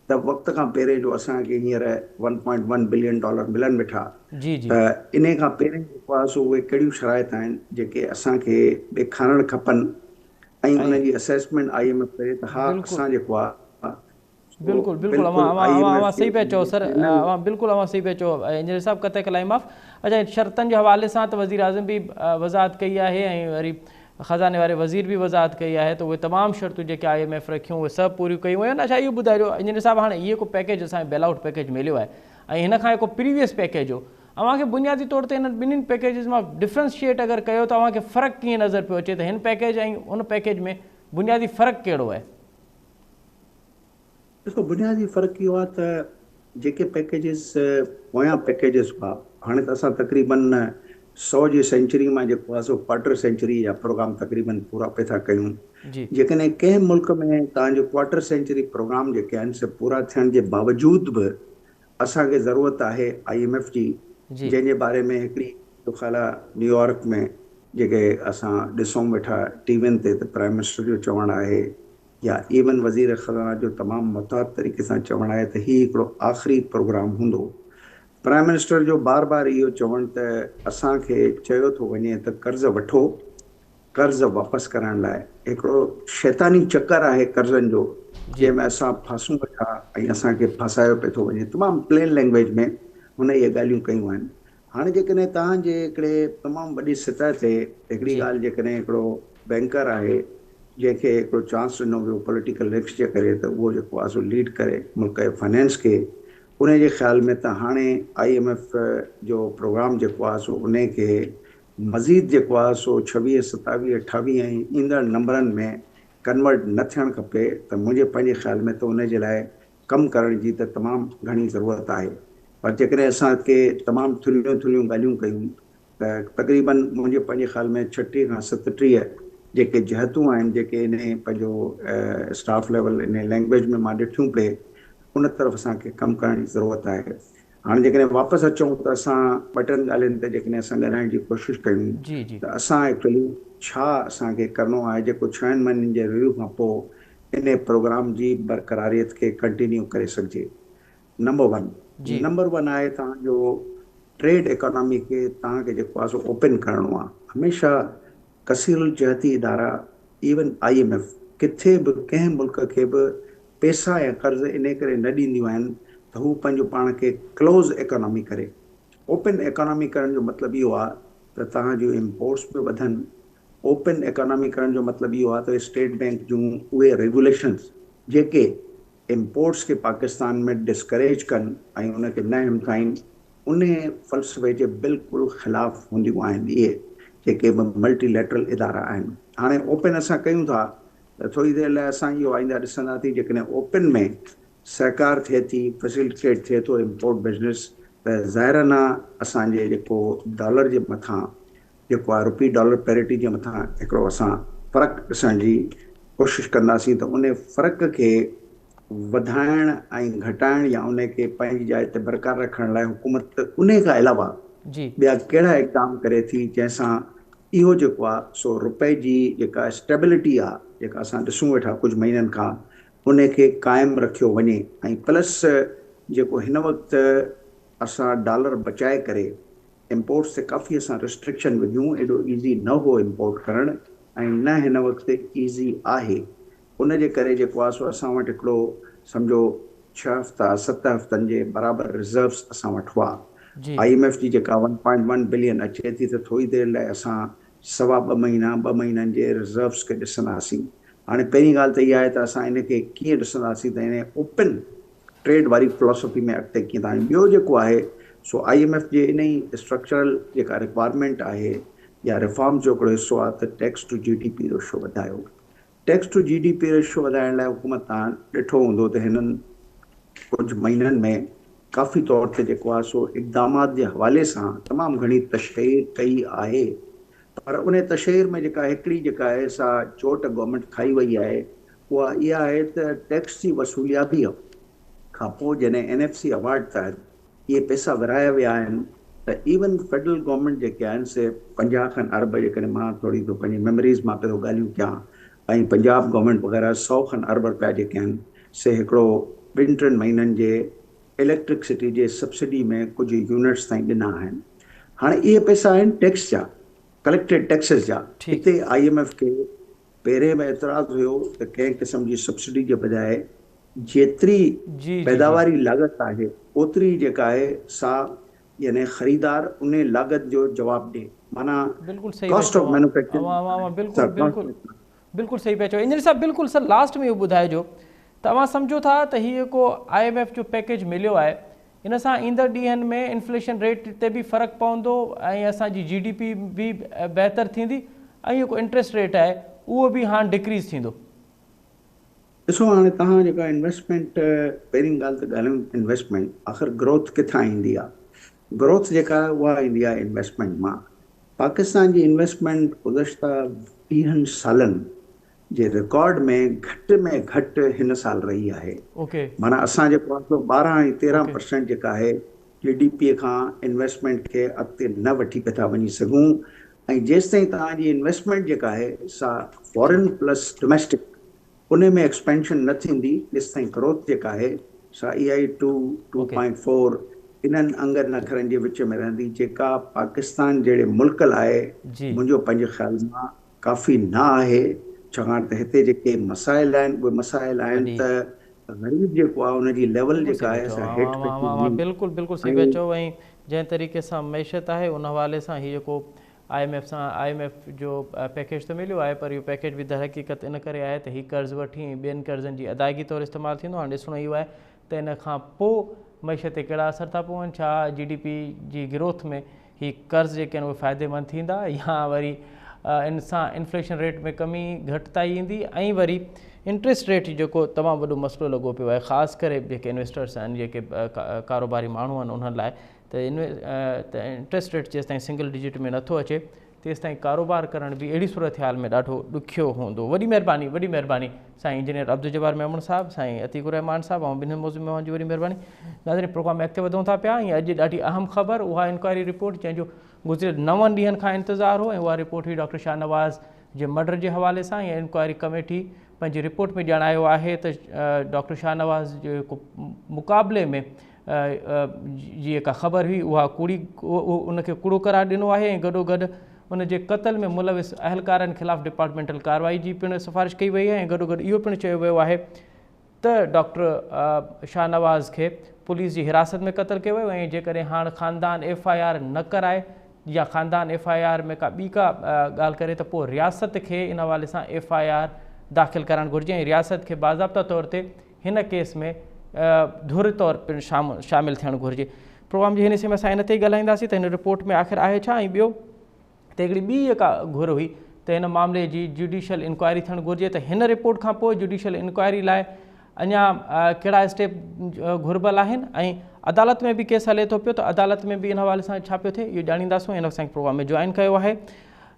त वक़्त खां पहिरें जो असांखे हींअर $1.1 बिलियन मिलनि वेठा, त इन खां पहिरें जेको आहे सो उहे कहिड़ियूं शराइत आहिनि जेके असांखे ॾेखारणु खपनि ऐं उनजी असेसमेंट IMF करे त हा असां जेको आहे बिल्कुल बिल्कुल अवां सही पे चो सर, अवां बिल्कुल अवां सही पे चो इंजीनियर साहब कते कलाई माफ़। अच्छा, शर्तनि जे हवाले सां त वज़ीर आज़म भी वज़ाहत कई आहे ऐं वरी ख़ज़ाने वारे वज़ीर भी वज़ाहत कई आहे, त उहे तमामु शर्तूं जेके IMF रखियूं उहे सभु पूरियूं कयूं आहिनि। अच्छा, इहो ॿुधाइजो इंजीनियर साहब, हाणे इहो को पैकेज असांखे बेल आउट पैकेज मिलियो आहे ऐं हिन खां हिकु प्रीवियस पैकेज हो, अव्हांखे बुनियादी तौर ते हिन ॿिन्हिनि पैकेजिस मां डिफ्रेंशिएट अगरि कयो त अव्हांखे फ़र्क़ु कीअं नज़र पियो अचे त हिन पैकेज ऐं उन पैकेज में बुनियादी फ़र्क़ु कहिड़ो आहे? ॾिसो, बुनियादी फ़र्क़ु इहो आहे त जेके पैकेजिस पोयां पैकेजिस हुआ, हाणे त असां तक़रीबन 100 जी सेंचुरी मां जेको आहे सो 1/4 सेंचुरी जा प्रोग्राम तक़रीबन पूरा पिया था कयूं। जेकॾहिं कंहिं मुल्क में तव्हांजो 1/4 सेंचुरी प्रोग्राम जेके आहिनि से पूरा थियण जे बावजूदि बि असांखे ज़रूरत आहे IMF जी, जंहिंजे बारे में हिकिड़ी ख़्याल न्यूयॉर्क में जेके असां ॾिसूं वेठा टीवियुनि ते त प्राइम मिनिस्टर जो चवणु आहे या इवन वज़ीर ख़ज़ाना जो तमामु मुहतात तरीक़े सां चवणु आहे त हीउ हिकिड़ो आख़िरी प्रोग्राम हूंदो। प्राइम मिनिस्टर जो बार बार इहो चवणु त असांखे चयो थो वञे त कर्ज़ वठो, कर्ज़ वापसि करण लाइ हिकिड़ो शैतानी चकर आहे कर्ज़नि जो, जंहिंमें असां फासूं वेठा ऐं असांखे फासायो पियो थो वञे। तमामु प्लेन लैंग्वेज में हुन इहे ॻाल्हियूं कयूं आहिनि। हाणे जेकॾहिं तव्हांजे हिकिड़े तमामु वॾी सतह ते हिकिड़ी ॻाल्हि, जेकॾहिं हिकिड़ो बैंकर आहे जंहिंखे हिकिड़ो चांस ॾिनो वियो पॉलिटिकल रिस्क जे करे त उहो जेको आहे सो लीड करे मुल्क जे फाइनेंस खे, उन जे ख़्याल में त हाणे IMF जो प्रोग्राम जेको आहे सो उन खे मज़ीद जेको आहे सो 26, 27, 28 ऐं ईंदड़ नंबरनि में कन्वर्ट न थियणु खपे। त मुंहिंजे पंहिंजे ख़्याल में त उन जे लाइ कमु करण जी त तमामु घणी ज़रूरत आहे। पर जेकॾहिं असांखे तमामु थुल्हियूं ॻाल्हियूं कयूं त तक़रीबन मुंहिंजे पंहिंजे ख़्याल में 36 खां 37 जेके जहतूं आहिनि जेके इन पंहिंजो स्टाफ लेवल इन लैंग्वेज में मां ॾिठियूं पे, उन तरफ़ असांखे कमु करण जी ज़रूरत आहे। हाणे जेकॾहिं वापसि अचूं त असां 2 ॻाल्हियुनि ते जेकॾहिं असां ॻाल्हाइण जी कोशिशि कयूं त असां एक्चुअली छा असांखे करिणो आहे जेको 6 महीननि जे रिव्यू खां पोइ इन प्रोग्राम जी बरक़रारियत खे कंटिन्यू करे सघिजे। नंबर 1 आहे तव्हांजो ट्रेड इकोनॉमी खे तव्हांखे जेको आहे सो ओपन करिणो आहे। हमेशह कसीरुल जहती इदारा इवन IMF किथे बि कंहिं मुल्क खे बि पैसा या कर्ज़ इन करे न ॾींदियूं आहिनि त हू पंहिंजो पाण खे क्लोज़ इकोनॉमी करे। ओपन इकोनॉमी करण जो मतिलबु इहो आहे त तव्हांजो इम्पोर्ट्स बि वधनि। ओपन इकोनॉमी करण जो मतिलबु इहो आहे त स्टेट बैंक जूं उहे रेगुलेशन्स जेके इम्पोर्ट्स खे पाकिस्तान में डिस्करेज कनि ऐं उनखे न हिमथाइनि, उन फ़लसफ़े जे बिल्कुलु ख़िलाफ़ु हूंदियूं आहिनि इहे जेके बि मल्टीलेटरल इदारा आहिनि। हाणे ओपन असां कयूं था त थोरी देरि लाइ असां इहो आईंदा ॾिसंदासीं जेकॾहिं ओपन में सहकार थिए थी, फैसिलिटेट थिए थो इम्पोर्ट बिज़नेस, त ज़ाहिराना असांजे जेको डॉलर जे मथां जेको आहे रुपी डॉलर पैरिटी जे मथां हिकिड़ो असां फ़र्क़ु ॾिसण जी कोशिशि कंदासीं त उन फ़र्क़ खे वधाइण ऐं घटाइण या उनखे पंहिंजी जाइ ते बरक़रार रखण लाइ हुकूमत उन खां अलावा ॿिया कहिड़ा इक़दाम करे थी जंहिंसां इहो जेको आहे सो रुपए जी जेका स्टेबिलिटी आहे जेका असां ॾिसूं वेठा कुझु महीननि खां उनखे क़ाइमु रखियो वञे। ऐं प्लस जेको हिन वक़्तु असां डॉलर बचाए करे इम्पोर्ट्स ते काफ़ी असां रिस्ट्रिक्शन विधियूं, एॾो ईज़ी न हो इम्पोर्ट करणु ऐं न हिन वक़्तु ईज़ी आहे। उन जे करे जेको आहे सो असां वटि हिकिड़ो सम्झो 6 हफ़्ता 7 हफ़्तनि जे बराबरि रिज़र्व्स असां वटि हुआ। IMF जी जेका 1.1 बिलियन अचे थी त थोरी देरि लाइ असां 2.5 महीना 2 महीननि जे रिज़र्व्स खे ॾिसंदासीं। हाणे पहिरीं ॻाल्हि त इहा आहे त असां इनखे कीअं ॾिसंदासीं त इन ओपन ट्रेड वारी फिलॉसफी में अॻिते कीअं था वञूं। ॿियो जेको आहे सो IMF जे इन ई स्ट्रक्चरल जेका रिक्वायरमेंट आहे या रिफॉर्म जो हिकिड़ो हिसो आहे त टैक्स टू GDP रेशो वधायो। टैक्स टू GDP रेशो वधाइण लाइ हुकूमत तव्हां ॾिठो हूंदो त हिननि कुझु महीननि में काफ़ी तौर ते जेको आहे सो इक़दामात जे हवाले सां तमामु घणी तशहीर कई आहे, पर उन तशहीर में जेका हिकिड़ी जेका आहे सा चोट गवर्नमेंट खाई वई आहे उहा इहा आहे त टैक्स जी वसूलियाबी खां पोइ जॾहिं NFC अवार्ड तहत इहे पैसा विराया विया आहिनि त इवन फेडरल गवर्नमेंट जेके आहिनि से 50 खनि अरब, जेकॾहिं मां थोरी थो पंहिंजी मेमोरीज़ मां पहिरियों ॻाल्हियूं कयां, ऐं पंजाब गवर्नमेंट वग़ैरह 100 खनि अरब रुपया जेके आहिनि से हिकिड़ो 2-3 महीननि जे इलेक्ट्रिसिटी जे सब्सिडी में कुझु यूनिट्स ताईं ॾिना आहिनि। हाणे इहे पैसा आहिनि टैक्स जा, कलेक्टेड टैक्सेस जा। हिते IMF खे पहिरें में एतिराज़ु हुयो त कंहिं क़िस्म जी सब्सिडी जे बजाए जेतिरी पैदावारी लागत आहे ओतिरी जेका आहे सा यानी ख़रीदार उन लागत जो जवाबु ॾिए, माना कॉस्ट ऑफ मैन्युफैक्चरिंग। बिल्कुलु सही पिया चओ इंजीनियर साहब। बिल्कुलु सर, लास्ट में इहो ॿुधाइजो तव्हां सम्झो था त हीअ को IMF जो पैकेज मिलियो आहे, इन सां ईंदड़ ॾींहंनि में इन्फ्लेशन रेट ते बि फ़र्क़ु पवंदो ऐं असांजी GDP बि बहितर थींदी ऐं इहो को इंट्रस्ट रेट आहे उहो बि हाणे डिक्रीज़ थींदो? ॾिसो, हाणे तव्हां जेका इन्वेस्टमेंट पहिरीं ॻाल्हि त ॻाल्हायूं इन्वेस्टमेंट, आख़िर ग्रोथ किथां ईंदी आहे? ग्रोथ जेका आहे उहा ईंदी आहे इन्वेस्टमेंट मां। पाकिस्तान जी इन्वेस्टमेंट गुज़श्ता 20 सालनि जे रिकॉर्ड में घटि हिन साल रही आहे। माना असां जेको आहे 12 ऐं 13% जेका आहे GDP खां इन्वेस्टमेंट खे अॻिते न वठी पिया था वञी सघूं। ऐं जेसिताईं तव्हांजी इन्वेस्टमेंट जेका आहे सा फॉरेन प्लस डोमेस्टिक उन में एक्सपेंशन न थींदी, तेसिताईं ग्रोथ जेका आहे सा इहा ई 2.4 इन्हनि अंगनि अखरनि जे विच में रहंदी, जेका पाकिस्तान जहिड़े मुल्क लाइ मुंहिंजो पंहिंजे ख़्याल मां काफ़ी न आहे। छाकाणि त हिते जेके मसाइल आहिनि उहे मसाइल आहिनि त ग़रीब जेको आहे उनजी लेवल जेका आहे बिल्कुलु सही पिया चओ। ऐं जंहिं तरीक़े सां मैशत आहे उन हवाले सां हीअ जेको IMF जो पैकेज त मिलियो आहे, पर इहो पैकेज बि दर हक़ीक़त इन करे आहे त हीअ कर्ज़ु वठी ॿियनि कर्ज़नि जी अदायगी तौरु इस्तेमालु थींदो। हाणे ॾिसणो इहो आहे त इन खां पोइ मैशत ते कहिड़ा असर था पवनि, छा GDP जी ग्रोथ में हीअ कर्ज़ जेके आहिनि उहे फ़ाइदेमंद थींदा या वरी इन सां इन्फ्लेशन रेट में कमी घटिताई ईंदी। ऐं वरी इंट्रस्ट रेट जेको तमामु वॾो मसइलो लॻो पियो आहे, ख़ासि करे जेके इन्वेस्टर्स आहिनि, जेके कारोबारी माण्हू आहिनि उन्हनि लाइ, त इंट्रस्ट रेट जेसिताईं सिंगल डिजिट में नथो अचे तेसिताईं कारोबार करण बि अहिड़ी सूरत हाल में ॾाढो ॾुखियो हूंदो। वॾी महिरबानी साईं इंजीनियर अब्दुल जब्बार मेमून साहब, साईं अतीक़ रहमान साहब, ऐं ॿिन्हिनि मौज़ूअ में वञी वॾी महिरबानी। नाज़रीन, प्रोग्राम में अॻिते वधूं था पिया। ऐं अॼु ॾाढी अहम ख़बर उहा इंक्वायरी रिपोर्ट जंहिंजो गुज़िरियल 9 ॾींहंनि खां इंतज़ारु हो, ऐं उहा रिपोर्ट हुई डॉक्टर शाहनवाज़ जे मर्डर जे हवाले सां। ऐं इंक्वायरी कमेटी पंहिंजी रिपोर्ट में ॼाणायो आहे त डॉक्टर शाहनवाज़ जे मुक़ाबले में जी जेका ख़बर हुई उहा उनखे कूड़ो करार ॾिनो आहे, ऐं गॾोगॾु उन जे क़त्ल में मुलविस अहलकारनि ख़िलाफ़ु डिपार्टमेंटल कार्रवाई जी पिणु सिफ़ारिश कई वई आहे। ऐं गॾोगॾु इहो पिणु चयो वियो आहे त डॉक्टर शाहनवाज़ खे पुलिस जी हिरासत में क़तल कयो वियो ऐं जेकॾहिं हाणे ख़ानदान FIR न कराए या ख़ानदान FIR में का ॿी का ॻाल्हि करे त पोइ रियासत खे इन हवाले सां FIR दाख़िल करणु घुरिजे ऐं रियासत खे बाज़ाब्ता तौर ते हिन केस में धुर तौर पिणु शामिलु थियणु घुरिजे। प्रोग्राम जे हिन हिसे में असां इन ते ई ॻाल्हाईंदासीं त हिन रिपोर्ट में आख़िर आहे छा, ऐं ॿियो त हिकिड़ी ॿी का घुर हुई त हिन मामले जी जुडिशल इंक्वायरी थियणु घुरिजे त हिन रिपोर्ट खां पोइ जुडिशल इंक्वायरी लाइ अञा कहिड़ा स्टेप घुरिबल आहिनि ऐं अदालत में बि केस हले थो पियो त अदालत में बि इन हवाले सां छा पियो थिए इहो ॼाणींदासूं। हिन असांखे प्रोग्राम में जॉइन कयो आहे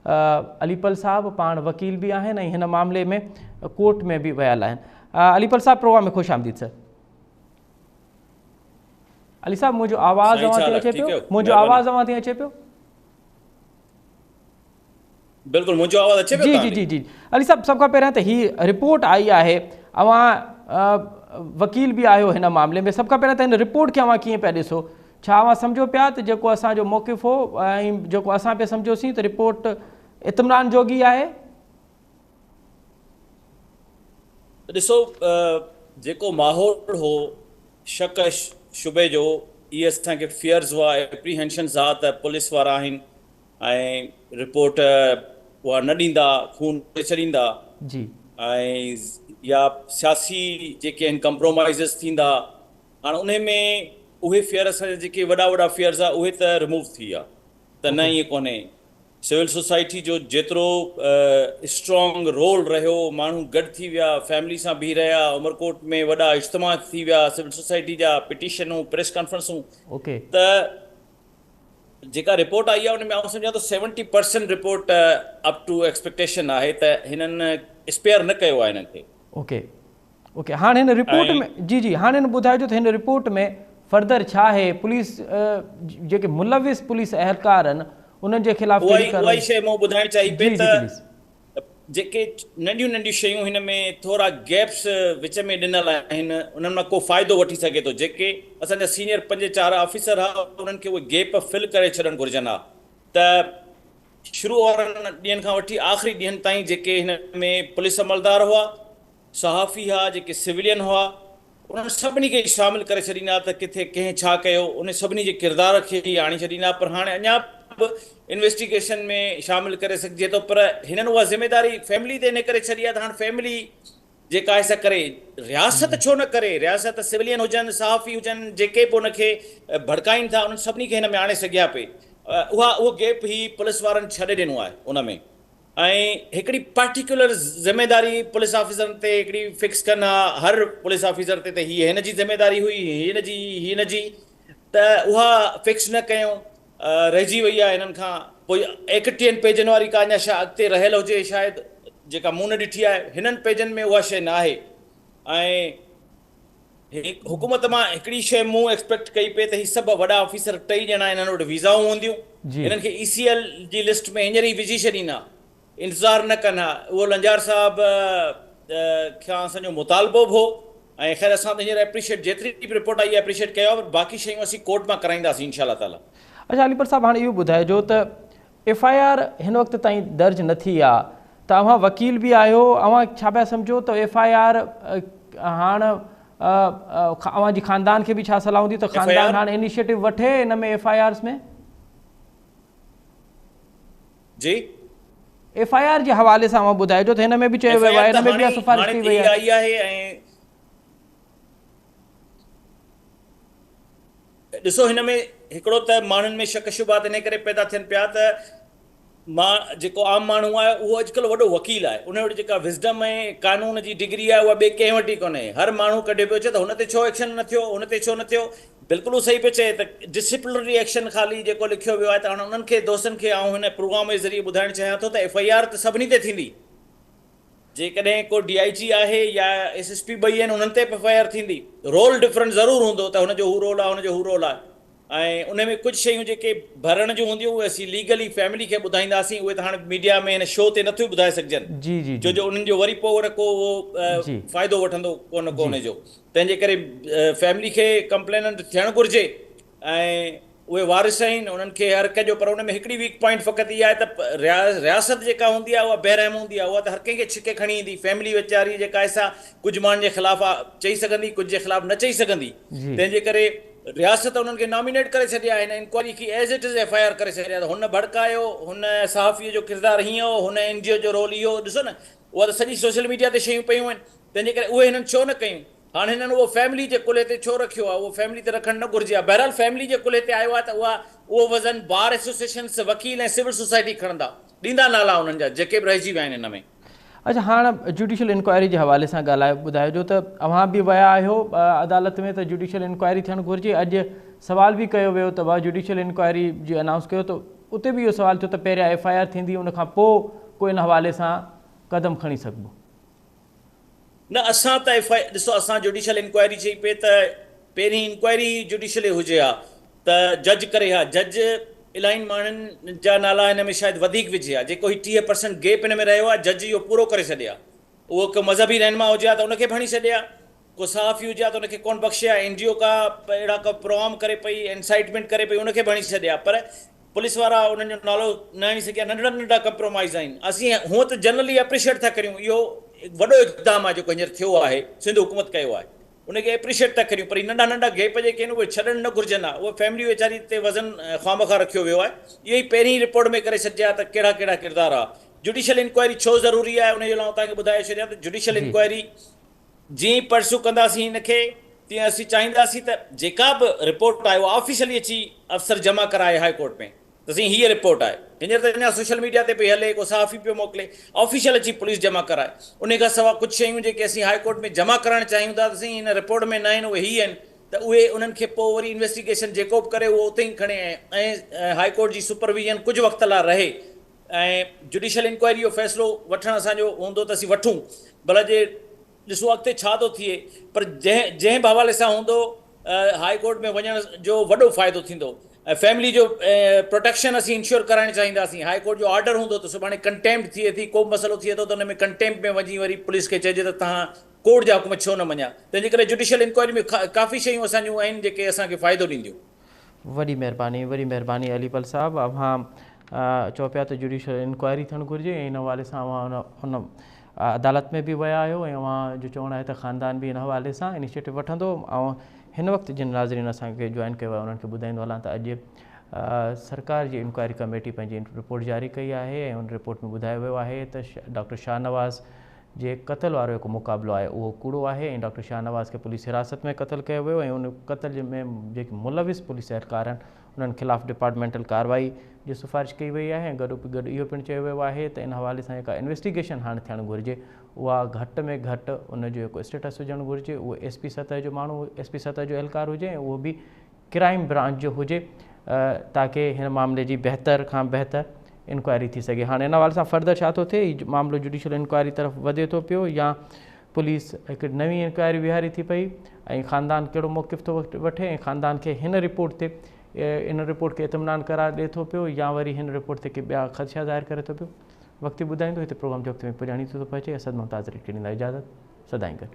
अलीपल साहब, पाण वकील बि आहिनि ऐं हिन मामले में कोर्ट में बि वियल आहिनि। अलीपल साहब, प्रोग्राम में ख़ुशि आमदीद सर। अली साहब, मुंहिंजो आवाज़ अवां ते अचे पियो? मुंहिंजो आवाज़ अवां ते अचे पियो? बिल्कुल मुझे आवाज़ अच्छे जी जी जी जी अली साहब, सब खां पहिरियां त ही रिपोर्ट आई आहे, अवां वकील भी आयो हिन मामले में, सब खां पहिरियां त हिन रिपोर्ट खे अवां कीअं पिया ॾिसो? छा अवां सम्झो पिया त जेको असांजो मौक़िफ़ हो ऐं जेको असां पिया सम्झोसीं त रिपोर्ट इत्मिनान जोगी आहे? ॾिसो, जेको माहौल हो शक शुबे जो, इहे असांखे फियर्स हुआ, एप्रीहेंशन्स हुआ त पुलिस वारा आहिनि ऐं रिपोर्ट उहा न ॾींदा, खून छॾींदा जी, ऐं या सियासी जेके आहिनि कंप्रोमाइज़िस थींदा। हाणे उन में उहे फियर असांजा जेके वॾा वॾा फियर्स आहे उहे त रिमूव थी विया त न ईअं कोन्हे। सिविल सोसाइटी जो जेतिरो स्ट्रॉन्ग रोल रहियो, माण्हू गॾु थी विया, फैमिली सां बीह रहिया, उमरकोट में वॾा इज्तिमा थी विया, सिविल सोसाइटी जा पिटीशनूं, प्रेस कॉन्फ्रेंसूं, त जेका रिपोर्ट आई आहे उन में आउं सम्झां थो 70% रिपोर्ट अप टू एक्सपेक्टेशन आहे त हिननि स्पेयर न कयो आहे हिननि खे। ओके ओके हाणे हिन रिपोर्ट में जी जी हाणे हिन ॿुधाइजो त हिन रिपोर्ट में फर्दर छा आहे? पुलिस जेके मुलविस पुलिस एहलकार आहिनि उन्हनि जे ख़िलाफ़ उहा शइ मूं ॿुधाइण चाही पई त जेके नंढियूं नंढियूं शयूं हिन में थोरा गैप्स विच में ॾिनल आहिनि, उन्हनि मां को फ़ाइदो वठी सघे थो। जेके असांजा सीनियर 5-4 ऑफिसर हुआ उन्हनि खे उहे गैप फिल करे छॾणु घुरिजनि हा त शुरू वारनि ॾींहंनि खां वठी आख़िरी ॾींहंनि ताईं जेके हिन में पुलिस अमलदार हुआ, सहाफ़ी हुआ, जेके सिविलियन हुआ, उन्हनि सभिनी खे शामिलु करे छॾींदा त किथे कंहिं छा कयो, उन सभिनी जे किरदार खे ई आणे छॾींदा। पर हाणे अञा इन्वेस्टिगेशन में शामिलु करे सघिजे थो, पर हिननि उहा ज़िमेदारी फैमिली ते इन करे छॾी आहे त हाणे फैमिली जेका आहे सा करे, रियासत छो न करे? रियासत सिविलियन हुजनि, सहाफ़ी हुजनि, जेके बि उनखे भड़काइनि था, उन्हनि सभिनी खे हिन में आणे सघिया पे। उहो गैप ई पुलिस वारनि छॾे ॾिनो आहे उन में। ऐं हिकिड़ी पर्टिकुलर ज़िमेदारी पुलिस ऑफिसरनि ते हिकिड़ी फिक्स कनि हा, हर पुलिस ऑफिसर ते त हीअ हिन जी ज़िमेदारी हुई, हिन जी, त उहा फिक्स न कयूं, रहिजी वई आहे हिननि खां। पोइ 31 पेजनि वारी का अञा छा अॻिते रहियल हुजे शायदि, जेका मूं न ॾिठी आहे, हिननि पेजनि में उहा शइ न आहे। ऐं हुकूमत मां हिकिड़ी शइ मूं एक्सपेक्ट कई पे त ही सभु वॾा ऑफिसर 3 ॼणा हिननि वटि वीज़ाऊं हूंदियूं, हिननि खे ECL जी लिस्ट में हींअर ई विझी छॾींदा, इंतज़ारु न कनि हा। उहो लंजार साहब खां असांजो मुतालबो बि हो ऐं ख़ैर असां त हींअर एप्रीशिएट जेतिरी बि रिपोर्ट आई एप्रीशिएट कयो, बाक़ी शयूं असीं कोर्ट मां कराईंदासीं इंशाअल्लाह ताला। अच्छा अलीपर साहब, हाणे इहो ॿुधाइजो त FIR हिन वक़्त ताईं दर्ज न थी आहे, त अव्हां वकील बि आहियो, अव्हां छा पिया सम्झो त FIR हाणे अव्हां जी ख़ानदान खे बि छा सलाह हूंदी त ख़ानदान हाणे इनिशिएटिव वठे हिन में FIRs में? जी, FIR जे हवाले सां अव्हां ॿुधाइजो त हिन में बि चयो वियो आहे, हिन में बि सिफ़ारिश थी वई आहे। ॾिसो, हिन में हिकिड़ो त माण्हुनि में शक शुबात इन करे पैदा थियनि पिया त मां जेको आम माण्हू आहे उहो अॼुकल्ह वॾो वकील आहे, उन वटि जेका विज़डम ऐं कानून जी डिग्री आहे उहा ॿिए कंहिं वटि ई कोन्हे। हर माण्हू कॾहिं पियो चए त हुन ते छो एक्शन न थियो, हुन ते छो न थियो। बिल्कुलु सही पियो चए त डिसिप्लिनरी एक्शन ख़ाली जेको लिखियो वियो आहे, त हाणे उन्हनि खे दोस्तनि खे आउं हिन प्रोग्राम जे ज़रिए ॿुधाइणु चाहियां थो त FIR त सभिनी ते थींदी। जेकॾहिं को DIG आहे या SSP ॿई आहिनि, उन्हनि ते बि FIR थींदी। रोल डिफरेंट ज़रूरु हूंदो त हुनजो हू रोल आहे, हुनजो हू रोल आहे। ऐं उन में कुझु शयूं जेके भरण जूं हूंदियूं उहे असीं लीगली फैमिली खे ॿुधाईंदासीं, उहे त हाणे मीडिया में हिन शो ते नथियूं ॿुधाए सघजनि, जी जी, छो जो उन्हनि जो वरी पोइ वरी को फ़ाइदो वठंदो कोन जो। तंहिंजे करे फैमिली खे कंप्लेनेंट थियणु घुरिजे ऐं उहे वारिस आहिनि उन्हनि खे हर कंहिंजो, पर उन में हिकिड़ी वीक पॉइंट फ़क़ति इहा आहे त रियासत जेका हूंदी आहे उहा बेरहम हूंदी आहे, उहा त हर कंहिंखे छिके खणी ईंदी। फैमिली वीचारी जेका आहे सा कुझु माण्हुनि जे ख़िलाफ़ु चई सघंदी, कुझु जे ख़िलाफ़ु न चई सघंदी। तंहिंजे करे रियासत उन्हनि खे नॉमिनेट करे छॾिया, हिन इंक्वायरी खे एज़ इट इज़ FIR करे छॾिया त हुन भड़कायो, हुन सहाफ़ीअ जो किरदारु हीअं हो, हुन NGO जो रोल इहो। ॾिसो न, उहा त सॼी सोशल मीडिया ते शयूं पयूं आहिनि। तंहिंजे करे उहे हिननि छो न कयूं? हाणे हिननि उहो फैमिली जे कुल्हे ते छो रखियो आहे? उहो फैमिली ते रखणु न घुरिजे आहे। बहरहाल फैमिली जे कुल्हे ते आयो आहे त उहो वज़न बार एसोसिएशन्स, वकील ऐं सिविल सोसाइटी खणंदा, ॾींदा नाला उन्हनि जा जेके बि रहिजी विया आहिनि हिन में। अच्छा, हाँ जुडिशियल इंक्वायरी के हवाले से ॻाल्हायो, ॿुधायो जो त अवां भी विया आहियो अदालत में, तो जुडिशियल इंक्वायरी थियणु घुरिजे। अॼु सवाल भी कयो वियो त जुडिशियल इंक्वायरी जी अनाउंस कयो, तो उते भी इहो सवाल थियो त पहिरियां FIR थींदी, उन खां पोइ कोई इन हवाले सां कदम खणी सघिबो? न, असां त ॾिसो, असां जुडिशियल इंक्वायरी चई पे त पहिरीं इंक्वायरी जुडिशियल हुजे हा त जज करे हा। जज इलाही माण्हुनि जा नाला हिन में शायदि वधीक विझे हा, जेको ही 30% गैप हिन में रहियो आहे, जज इहो पूरो करे छॾे हा। उहो को मज़हबी रहनुमा हुजे हा त उनखे खणी छॾे हा, को सहाफ़ी हुजे हा त उनखे कोन बख़्शे हा, NGO का अहिड़ा का प्रोग्राम करे पई, इनसाइटमेंट करे पई, उनखे खणी छॾे हा। पर पुलिस वारा उन्हनि जो नालो न आणे सघिया। नंढड़ा नंढड़ा कंप्रोमाइज़ आहिनि। असीं हूअं त जनरली एप्रिशिएट था करियूं, इहो वॾो इक़दाम आहे जेको हींअर थियो आहे, सिंध हुकूमत कयो आहे, उनखे एप्रिशिएट था करियूं। पर नंढा नंढा गैप जेके आहिनि उहे छॾणु न घुरिजनि हा। उहा फैमिली वीचारी ते वज़न ख़ामख़ा रखियो वियो आहे। इहो ई पहिरीं रिपोर्ट में करे छॾिया त कहिड़ा कहिड़ा किरदार आहे। जुडिशियल इंक्वायरी छो ज़रूरी आहे, उनजे लाइ तव्हांखे ॿुधाए छॾियां त जुडिशियल इंक्वायरी जीअं परसू कंदासीं हिनखे, तीअं असीं चाहींदासीं त जेका बि रिपोर्ट आहे उहा ऑफिशियली अची अफ़सर जमा कराए हाई कोर्ट में, त साईं हीअ रिपोर्ट आहे। हींअर त अञा सोशल मीडिया ते पई हले, को सहाफ़ी पियो मोकिले, ऑफिशियल अची पुलिस जमा कराए। उन खां सवाइ कुझु शयूं जेके असीं हाई कोर्ट में जमा कराइणु चाहियूं था त साईं हिन रिपोर्ट में न आहिनि, उहे हीअ आहिनि, त उहे उन्हनि खे पोइ वरी इन्वेस्टिगेशन जेको बि करे उहो उते ई खणे ऐं हाई कोर्ट जी सुपरविजन कुझु वक़्त लाइ रहे ऐं जुडिशियल इंक्वायरी जो फ़ैसिलो वठणु असांजो हूंदो त असीं वठूं, भला जे ॾिसो अॻिते छा थो थिए। पर जंहिं बि हवाले सां हूंदो, हाई कोर्ट में वञण जो वॾो फ़ाइदो थींदो। फैमिली जो प्रोटेक्शन असीं इंश्योर कराइणु चाहींदासीं। हाई कोर्ट जो ऑर्डर हूंदो त सुभाणे कंटेम्प्ट थिए थी, को बि मसइलो थिए थो त हुन में कंटेम्प्ट में वञी वरी पुलिस खे चइजे त तव्हां कोर्ट जा हुकुम छो न मञा। तंहिंजे करे जुडिशियल इंक्वायरी में काफ़ी शयूं असांजूं आहिनि जेके असांखे फ़ाइदो ॾींदियूं। वॾी महिरबानी अलीपल साहब। अवां चओ पिया त जुडिशियल इंक्वायरी थियणु घुरिजे, ऐं इन हवाले सां हुन अदालत में भी विया आहियो, ऐं अवां जो चवणु आहे त ख़ानदान भी इन हवाले सां इनिशिएटिव वठंदो। ऐं हिन वक़्तु जिन नाज़रीन असांखे जॉइन कयो आहे उन्हनि खे ॿुधाईंदो हलां त अॼु सरकार जी इंक्वायरी कमेटी पंहिंजी रिपोर्ट जारी कई आहे, ऐं उन रिपोर्ट में ॿुधायो वियो आहे त डॉक्टर शाहनवाज़ जे क़तल वारो जेको मुक़ाबिलो आहे उहो कूड़ो आहे, ऐं डॉक्टर शाहनवाज़ खे पुलिस हिरासत में क़तल कयो वियो, ऐं उन क़तल में जेके मुलविस पुलिस एहलकार आहिनि उन्हनि ख़िलाफ़ु डिपार्टमेंटल कार्रवाई जी सिफ़ारिश कई वई आहे। ऐं गॾो इहो पिणु चयो वियो आहे त इन हवाले सां जेका इन्वेस्टिगेशन हाणे थियणु घुरिजे उहा घटि में घटि उनजो जेको स्टेटस हुजणु घुरिजे, उहो SP सतह जो माण्हू, SP सतह जो एहलकार हुजे, ऐं उहो बि क्राइम ब्रांच जो हुजे, ताकि हिन मामले जी बहितर खां बहितर इंक्वायरी थी सघे। हाणे हिन हवाले सां फर्दर छा थो थिए, हीउ मामिलो जुडिशियल इंक्वायरी तरफ़ वधे थो पियो या पुलिस हिकु नवीं इंक्वायरी विहारी थी पई, ऐं ख़ानदान कहिड़ो मौक़िफ़ थो वठे, ऐं ख़ानदान खे हिन रिपोर्ट ते इन रिपोर्ट खे इत्मिनान करार ॾिए थो पियो या वरी हिन रिपोर्ट ते के ॿिया ख़दशा ज़ाहिर करे थो पियो। वक़्तु ॿुधाईंदो। हिते प्रोग्राम जो वक़्त में पुॼाणी थो पहुचे। असद मुमताज़ खे ॾींदा इजाज़त। सदाईं गॾु।